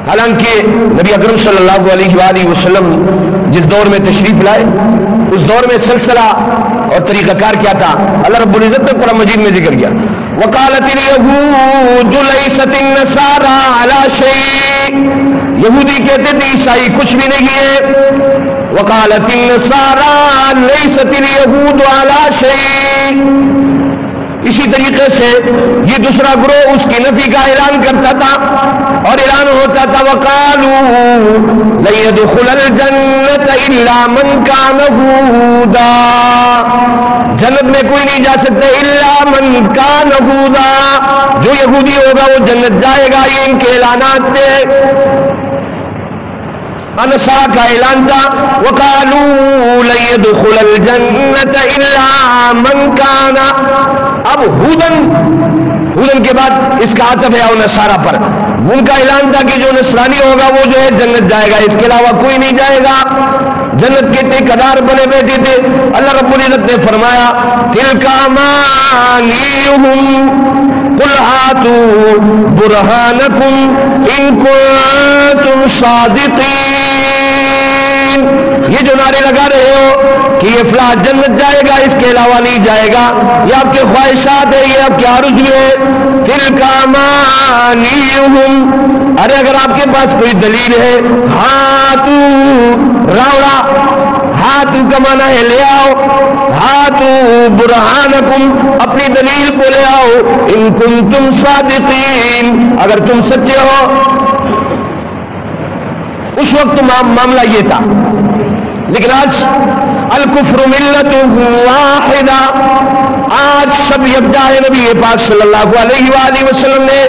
حالانکہ نبی اکرم صلی اللہ علیہ وآلہ وسلم جس دور میں تشریف لائے اس دور میں سلسلہ اور طریقہ کار کیا تھا اللہ رب العزت نے قرآن مجید میں ذکر کیا. وقالت اليهود ليست النصارى على شيء، یہودی کہتے تھے عیسائی کچھ بھی نہیں ہے. وقالت النصارى ليست اليهود على شيء. اسی طریقے سے یہ دوسرا گروہ اس کی نفی کا اعلان کرتا تھا اور اعلان ہوتا تھا وقالوا لن يدخل الجنة الا من كان هودا، جنت میں کوئی نہیں جا سکتا الا من كان هودا، جو یہودی ہوگا وہ جنت جائے گا. یہ ان کے اعلانات تھے. نصارہ کا اعلان تھا وقالوا لن يدخل الجنة الا من كان. اب ہودن کے بعد اس کا عطف ہے اور نصارہ پر. ان کا اعلان تھا کہ جو نصرانی ہوگا وہ جو ہے جنت جائے گا، اس کے علاوہ کوئی نہیں جائے گا. جنت کے ٹھیکیدار بنے بیٹھے تھے. اللہ رب العزت نے فرمایا تلک امانیہم قل ہاتوا برہانکم ان کنتم صادقین. یہ جو نعرے لگا رہے ہو کہ یہ فلاں جنت جائے گا اس کے علاوہ نہیں جائے گا، یہ آپ کے خواہشات ہے، یہ آپ کے آرزو ہے. تلک امانیہم، ارے اگر آپ کے پاس کوئی دلیل ہے ہاتو راوڑا، ہاتو کا معنی ہے لے آؤ، ہاتو برہانکم، اپنی دلیل کو لے آؤ، ان کنتم صادقین، اگر تم سچے ہو. اس وقت معاملہ یہ تھا. لیکن آج الکفر ملت واحدہ، آج سب یکجا ہے. نبی پاک صلی اللہ علیہ وآلہ وسلم نے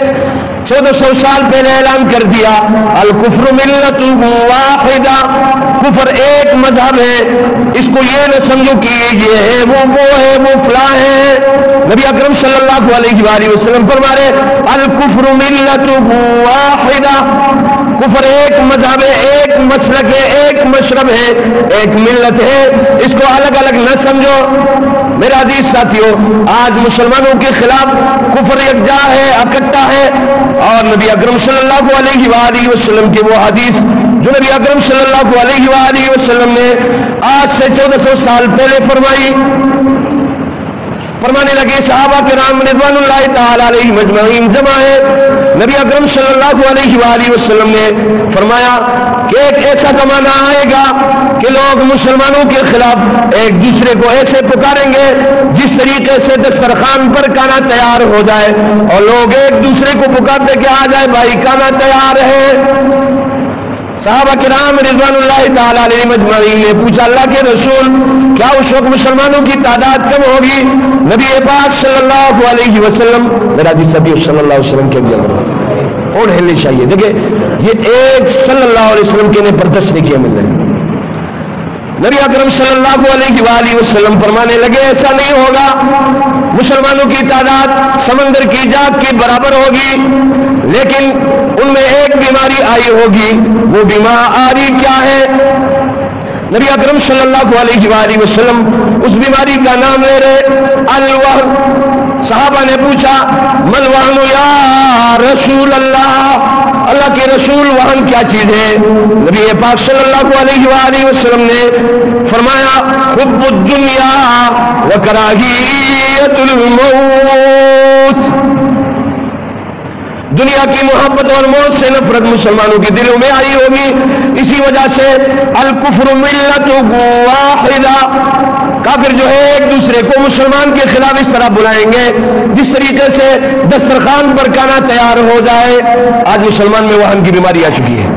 1400 سال پہلے اعلان کر دیا الکفر ملت واحدہ، کفر ایک مذہب ہے. اس کو یہ نہ سمجھو کہ یہ ہے وہ ہے وہ فلاں ہے. نبی اکرم صلی اللہ علیہ وآلہ وسلم فرما رہے الکفر ملت واحدہ، کفر ایک مذہب ہے، ایک مسلک ہے، ایک مشرب ہے، ایک ملت ہے. اس کو الگ الگ نہ سمجھو. میرے عزیز ساتھیوں، آج مسلمانوں کے خلاف کفر یکجا ہے، اکٹھا ہے. اور نبی اکرم صلی اللہ علیہ وآلہ وسلم کی وہ حدیث جو نبی اکرم صلی اللہ علیہ وآلہ وسلم نے آج سے 1400 سال پہلے فرمائی، فرمانے لگے صحابہ کرام رضوان اللہ تعالی علیہ مجمعین جمع ہے. نبی اکرم صلی اللہ علیہ وآلہ وسلم نے فرمایا کہ ایک ایسا زمانہ آئے گا کہ لوگ مسلمانوں کے خلاف ایک دوسرے کو ایسے پکاریں گے جس طریقے سے دسترخوان پر کھانا تیار ہو جائے، اور لوگ ایک دوسرے کو پکارتے کہ آ جائے بھائی کھانا تیار ہے. صحابہ کرام رضوان اللہ تعالی علیہ مجمعین نے پوچھا اللہ کے رسول کیا اس وقت مسلمانوں کی تعداد کم ہوگی؟ نبی پاک صلی اللہ علیہ وسلم، میرا جی سبھی صلی اللہ علیہ وسلم کے بھی اور ہلنی چاہیے. دیکھیں یہ ایک صلی اللہ علیہ وسلم کے نے برداشت نہیں کیا. مل نبی اکرم صلی اللہ علیہ وآلہ وسلم فرمانے لگے ایسا نہیں ہوگا، مسلمانوں کی تعداد سمندر کی جات کی برابر ہوگی، لیکن ان میں ایک بیماری آئی ہوگی. وہ بیماری کیا ہے؟ نبی اکرم صلی اللہ علیہ وآلہ وسلم اس بیماری کا نام لے رہے الوہن. صحابہ نے پوچھا مل وہن یا رسول اللہ، اللہ کے رسول وہن کیا چیز ہے؟ نبی پاک صلی اللہ علیہ وآلہ وسلم نے فرمایا حب الدنیا وکراہیت الموت، دنیا کی محبت اور موت سے نفرت مسلمانوں کے دلوں میں آئی ہوگی. اسی وجہ سے الکفر ملت واحدہ، کافر جو ہے ایک دوسرے کو مسلمان کے خلاف اس طرح بلائیں گے جس طریقے سے دسترخوان پر کھانا تیار ہو جائے. آج مسلمان میں وہن کی بیماری آ چکی ہے،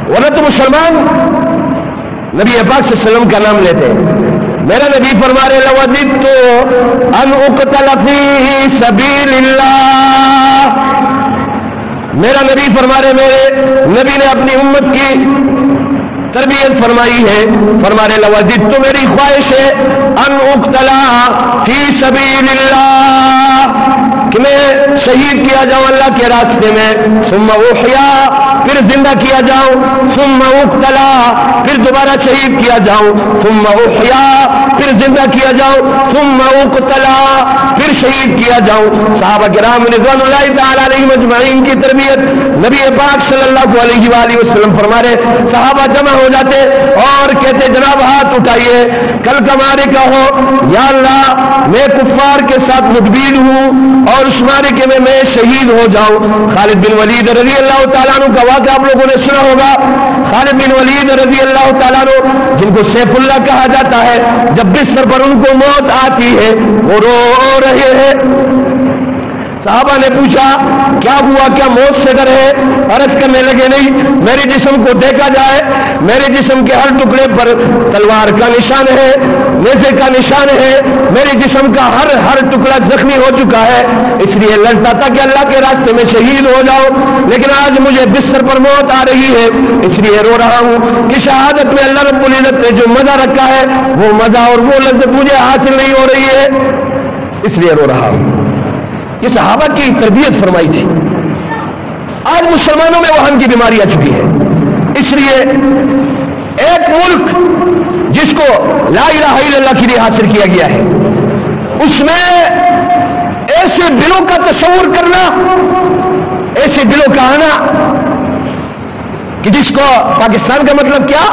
ورنہ تو مسلمان نبی پاک صلی اللہ علیہ وسلم کا نام لیتے ہیں. میرا نبی فرما رہے لوددت ان اقتل فی سبیل اللہ، میرا نبی فرما رہے میرے نبی نے اپنی امت کی تربیت فرمائی ہے. فرما رہے لوددت تو میری خواہش ہے ان اقتل فی سبیل اللہ، کہ میں شہید کیا جاؤں اللہ کے راستے میں، ثم احیا پھر زندہ کیا جاؤں، ثم اقتلا پھر دوبارہ شہید کیا جاؤں، ثم احیا پھر زندہ کیا جاؤں، ثم اقتلا پھر شہید کیا جاؤں۔ صحابہ کرام رضوان اللہ تعالی علیہم اجمعین کی تربیت نبی پاک صلی اللہ علیہ وآلہ وسلم فرما رہے، صحابہ جمع ہو جاتے اور کہتے جناب ہاتھ اٹھائیے، کل کا معرکہ ہو، یا اللہ میں کفار کے ساتھ مقبول ہوں اور اس معرکے میں میں شہید ہو جاؤں۔ خالد بن ولید رضی اللہ تعالیٰ عنہ کا واقعہ آپ لوگوں نے سنا ہوگا۔ خالد بن ولید رضی اللہ تعالیٰ عنہ جن کو سیف اللہ کہا جاتا ہے، جب بستر پر ان کو موت آتی ہے وہ رو رہے ہیں۔ صحابہ نے پوچھا کیا ہوا، کیا موت سے ڈر ہے؟ عرض کرنے لگے نہیں، میرے جسم کو دیکھا جائے میرے جسم کے ہر ٹکڑے پر تلوار کا نشان ہے، نیزے کا نشان ہے، میرے جسم کا ہر ٹکڑا زخمی ہو چکا ہے، اس لیے لڑتا تھا کہ اللہ کے راستے میں شہید ہو جاؤ، لیکن آج مجھے بستر پر موت آ رہی ہے اس لیے رو رہا ہوں کہ شہادت میں اللہ رب العزت نے جو مزہ رکھا ہے وہ مزہ اور وہ لذت مجھے حاصل نہیں ہو رہی ہے، اس لیے رو رہا ہوں۔ یہ صحابہ کی تربیت فرمائی تھی۔ آج مسلمانوں میں وہن کی بیماری آ چکی ہے، اس لیے ایک ملک جس کو لا الہ الا اللہ کے لیے حاصل کیا گیا ہے، اس میں ایسے دلوں کا تصور کرنا، ایسے دلوں کا آنا کہ جس کو پاکستان کا مطلب کیا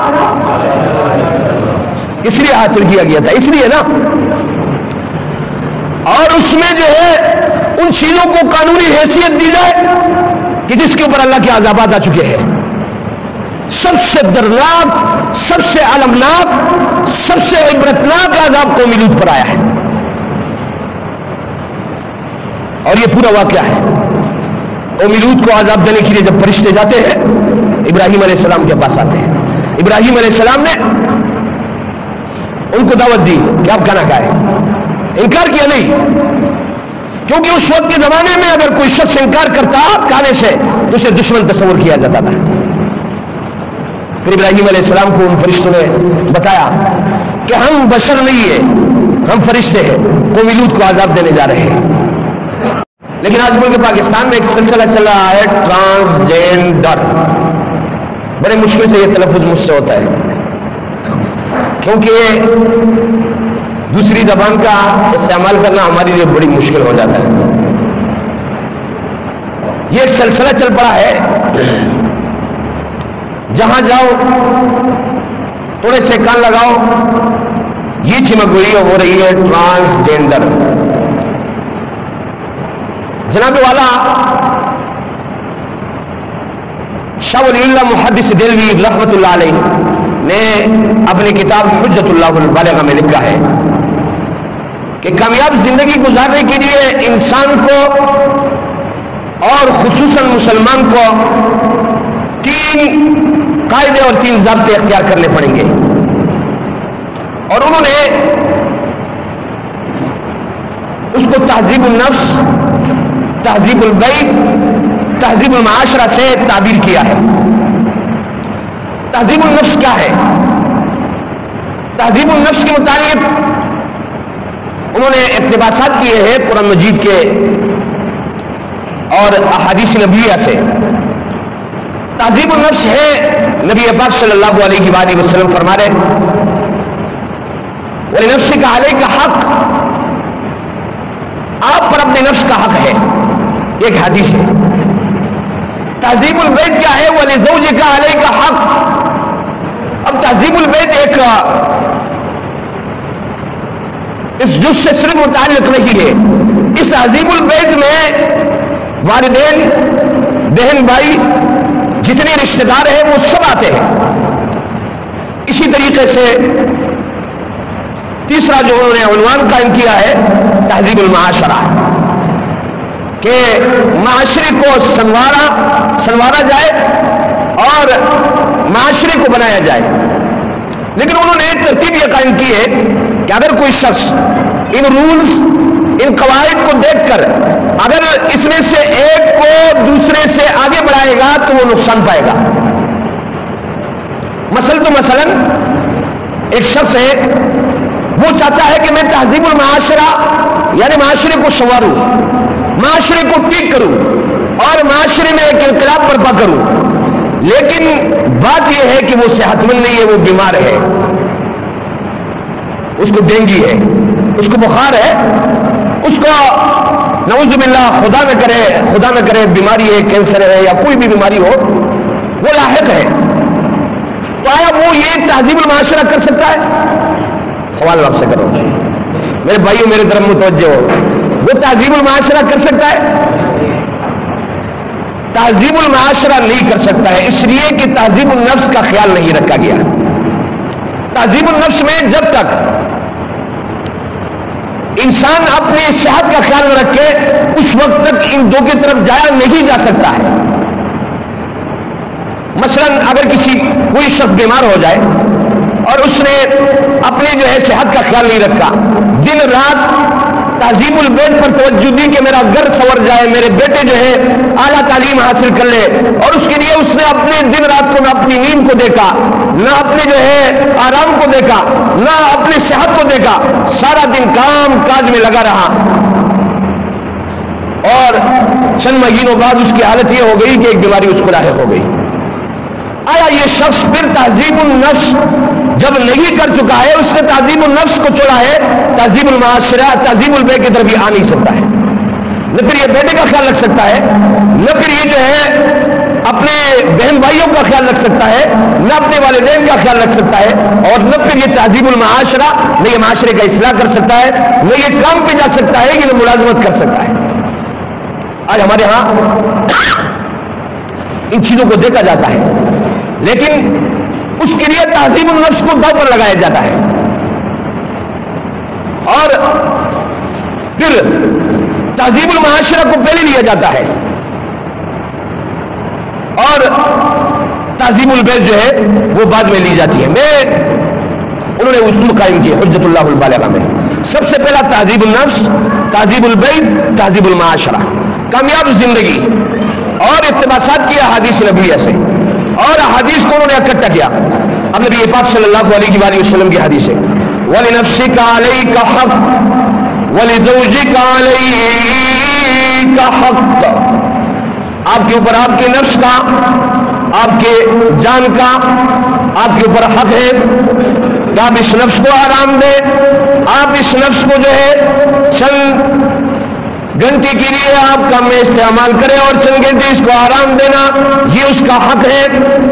اس لیے حاصل کیا گیا تھا، اس لیے نا، اور اس میں جو ہے ان چیزوں کو قانونی حیثیت دی جائے کہ جس کے اوپر اللہ کے عذابات آ چکے ہیں۔ سب سے دردناک، سب سے المناک، سب سے عبرتناک عذاب قوم لوط پر آیا ہے، اور یہ پورا واقعہ ہے۔ قوم لوط کو عذاب دینے کے لیے جب فرشتے جاتے ہیں ابراہیم علیہ السلام کے پاس آتے ہیں، ابراہیم علیہ السلام نے ان کو دعوت دی کہ آپ کھانا کھائیں، انکار کیا نہیں، کیونکہ اس وقت کے زمانے میں اگر کوئی شخص انکار کرتا کھانے سے تو اسے دشمن تصور کیا جاتا تھا۔ پھر ابراہیم علیہ السلام کو ان فرشتوں نے بتایا کہ ہم بشر نہیں ہیں، ہم فرشتے ہیں، قوم لوط کو عذاب دینے جا رہے ہیں۔ لیکن آج ملک پاکستان میں ایک سلسلہ چل رہا ہے ٹرانسجینڈر، بڑے مشکل سے یہ تلفظ مجھ سے ہوتا ہے کیونکہ دوسری زبان کا استعمال کرنا ہمارے لیے بڑی مشکل ہو جاتا ہے۔ یہ ایک سلسلہ چل پڑا ہے، جہاں جاؤ تھوڑے سے کان لگاؤ یہ چمگوئی ہو رہی ہے ٹرانسجینڈر۔ جناب والا شاہ ولی اللہ محدث دہلوی رحمت اللہ علیہ نے اپنی کتاب حجت اللہ البالغہ میں لکھا ہے کہ کامیاب زندگی گزارنے کے لیے انسان کو اور خصوصاً مسلمان کو 3 قاعدے اور 3 ضابطے اختیار کرنے پڑیں گے، اور انہوں نے اس کو تہذیب النفس، تہذیب البیت، تہذیب المعاشرہ سے تعبیر کیا ہے۔ تہذیب النفس کیا ہے؟ تہذیب النفس کے متعلق انہوں نے اقتباسات کیے ہیں قرآن مجید کے اور احادیث نبویہ سے۔ تہذیب النفس ہے، نبی پاک صلی اللہ علیہ وآلہ وسلم فرما رہے وَلِنَفْسِكَ عَلَيْكَ حق، آپ پر اپنے نفس کا حق ہے، ایک حدیث ہے۔ تہذیب البیت کیا ہے؟ وَلِزَوْجِكَ عَلَيْكَ حق۔ اب تہذیب البیت ایک اس جز سے صرف متعلق نہیں ہے، اس تہذیب البیت میں والدین، بہن بھائی، جتنے رشتہ دار ہیں وہ سب آتے ہیں۔ اسی طریقے سے تیسرا جو انہوں نے عنوان قائم کیا ہے تہذیب المعاشرہ، کہ معاشرے کو سنوارا جائے اور معاشرے کو بنایا جائے۔ لیکن انہوں نے ایک ترتیب یہ قائم کی ہے کہ اگر کوئی شخص ان رولز، ان قواعد کو دیکھ کر اگر اس میں سے ایک کو دوسرے سے آگے بڑھائے گا تو وہ نقصان پائے گا۔ مثلا ایک شخص ہے، وہ چاہتا ہے کہ میں تہذیب المعاشرہ یعنی معاشرے کو سنواروں، معاشرے کو ٹھیک کروں اور معاشرے میں ایک انقلاب برپا کروں، لیکن بات یہ ہے کہ وہ صحت مند نہیں ہے، وہ بیمار ہے، اس کو ڈینگی ہے، اس کو بخار ہے، اس کو نعوذ باللہ خدا نہ کرے بیماری ہے، کینسر ہے یا کوئی بھی بیماری ہو، وہ لاحق ہے، تو آیا وہ یہ تہذیب المعاشرہ کر سکتا ہے؟ سوال آپ سے کرو میرے بھائیوں، میرے طرف متوجہ ہو، وہ تہذیب المعاشرہ کر سکتا ہے؟ تہذیب المعاشرہ نہیں کر سکتا ہے، اس لیے کہ تہذیب النفس کا خیال نہیں رکھا گیا۔ تہذیب النفس میں جب تک انسان اپنی صحت کا خیال نہ رکھے اس وقت تک ان دو کی طرف جایا نہیں جا سکتا ہے۔ مثلا اگر کوئی شخص بیمار ہو جائے اور اس نے اپنے جو ہے صحت کا خیال نہیں رکھا، دن رات تہذیب البیت پر توجہ دی کہ میرا گھر سنور جائے، میرے بیٹے جو ہے اعلیٰ تعلیم حاصل کر لے، اور اس کے لیے اس نے اپنے دن رات کو نہ اپنی نیند کو دیکھا، نہ اپنے جو ہے آرام کو دیکھا، نہ اپنی صحت کو دیکھا، سارا دن کام کاج میں لگا رہا، اور چند مہینوں بعد اس کی حالت یہ ہو گئی کہ ایک بیماری اس کو لاحق ہو گئی۔ آیا یہ شخص پھر تہذیب النفس جب نہیں کر چکا ہے، اس نے تہذیب النفس کو چھوڑا ہے، تہذیب المعاشرہ تہذیب البیت کی طرف بھی آ نہیں سکتا ہے، نہ پھر یہ بیٹے کا خیال رکھ سکتا ہے، نہ پھر یہ جو ہے اپنے بہن بھائیوں کا خیال رکھ سکتا ہے، نہ اپنے والدین کا خیال رکھ سکتا ہے، اور نہ پھر یہ تہذیب المعاشرہ، نہ یہ معاشرے کا اصلاح کر سکتا ہے، نہ یہ کام پہ جا سکتا ہے، کہ نہ ملازمت کر سکتا ہے۔ آج ہمارے ہاں ان چیزوں کو دیکھا جاتا ہے، لیکن اس کے لیے تہذیب النفس کو داؤ پر لگایا جاتا ہے، اور پھر تہذیب المعاشرہ کو پہلے لیا جاتا ہے، اور تہذیب البیت جو ہے وہ بعد میں لی جاتی ہے۔ انہوں نے اصول قائم کیے حجت اللہ البالغہ میں، سب سے پہلا تہذیب النفس، تہذیب البیت، تہذیب المعاشرہ، کامیاب زندگی اور اقتباسات کی احادیث نبویہ سے، اور احادیث کو انہوں نے اکٹھا کیا۔ اب نبی پاک صلی اللہ علیہ وآلہ وسلم کی حدیث ہے، وَلِنَفْسِكَ عَلَيْكَ حَقٌّ وَلِزَوْجِكَ عَلَيْكَ حَقٌّ، آپ کے اوپر آپ کے نفس کا، آپ کے جان کا آپ کے اوپر حق ہے کہ آپ اس نفس کو آرام دیں، آپ اس نفس کو جو ہے چند گھنٹے کے لیے آپ کام میں استعمال کریں اور چند گھنٹے اس کو آرام دینا، یہ اس کا حق ہے۔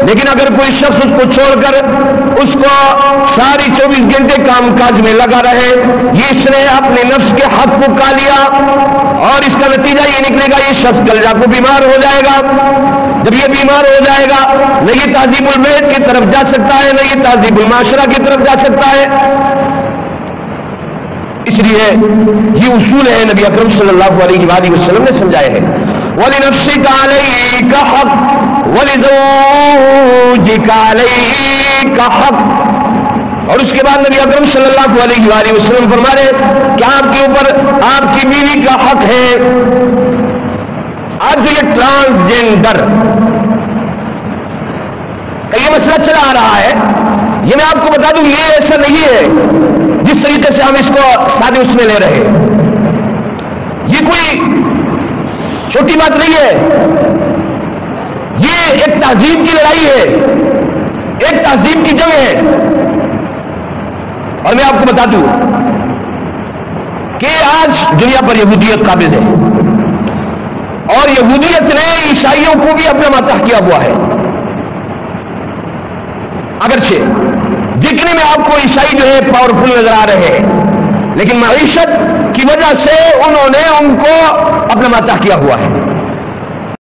لیکن اگر کوئی شخص اس کو چھوڑ کر اس کو ساری 24 گھنٹے کام کاج میں لگا رہے، یہ اس نے اپنے نفس کے حق کو کھا لیا، اور اس کا نتیجہ یہ نکلے گا یہ شخص کل جا کو بیمار ہو جائے گا۔ جب یہ بیمار ہو جائے گا، نہ یہ تہذیب البیت کی طرف جا سکتا ہے، نہ یہ تہذیب المعاشرہ کی طرف جا سکتا ہے۔ اس لیے یہ اصول ہے نبی اکرم صلی اللہ علیہ وآلہ وسلم نے سمجھائے ہیں، وَلِنَفْسِكَ عَلَيْكَ حَقٌّ وَلِزَوْجِكَ عَلَيْكَ حَقٌّ، اور اس کے بعد نبی اکرم صلی اللہ علیہ وآلہ وسلم فرما رہے کہ آپ کے اوپر آپ کی بیوی کا حق ہے۔ آج جو یہ ٹرانسجینڈر کا یہ مسئلہ چلا آ رہا ہے، یہ میں آپ کو بتا دوں یہ ایسا نہیں ہے جس طریقے سے ہم اس کو سادے اس میں لے رہے ہیں، یہ کوئی چھوٹی بات نہیں ہے، یہ ایک تہذیب کی لڑائی ہے، ایک تہذیب کی جنگ ہے۔ اور میں آپ کو بتا دوں کہ آج دنیا پر یہودیت قابض ہے، اور یہودیت نے عیسائیوں کو بھی اپنا ماتح کیا ہوا ہے۔ اگرچہ دیکھنے میں آپ کو عیسائی جو ہے پاورفل نظر آ رہے ہیں، لیکن معیشت کی وجہ سے انہوں نے ان کو اپنا ماتح کیا ہوا ہے۔